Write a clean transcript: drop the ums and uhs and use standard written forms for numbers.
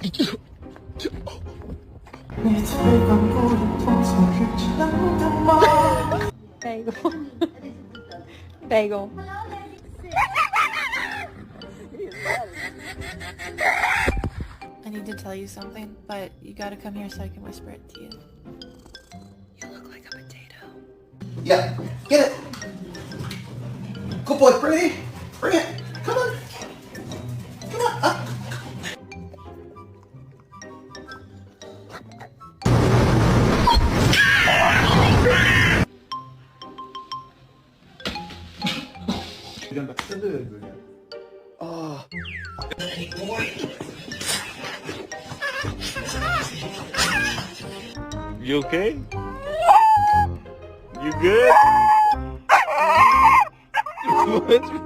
Bagel. Bagel. I need to tell you something, but you gotta come here so I can whisper it to you. You look like a potato. Yeah, get it. Good boy, bring it. Bring it. Come on. Come on. Up. 이런 막 뜯어야 돼. 아. You okay? You good? What's wrong?